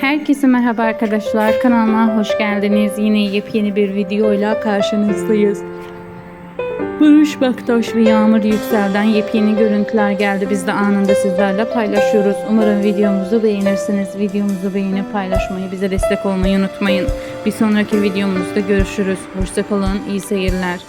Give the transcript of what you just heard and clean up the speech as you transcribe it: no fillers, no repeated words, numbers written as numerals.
Herkese merhaba arkadaşlar, kanalıma hoş geldiniz. Yine yepyeni bir videoyla karşınızdayız. Barış Baktaş ve Yağmur Yüksel'den yepyeni görüntüler geldi. Biz de anında sizlerle paylaşıyoruz. Umarım videomuzu beğenirsiniz. Videomuzu beğenip paylaşmayı, bize destek olmayı unutmayın. Bir sonraki videomuzda görüşürüz. Hoşça kalın, iyi seyirler.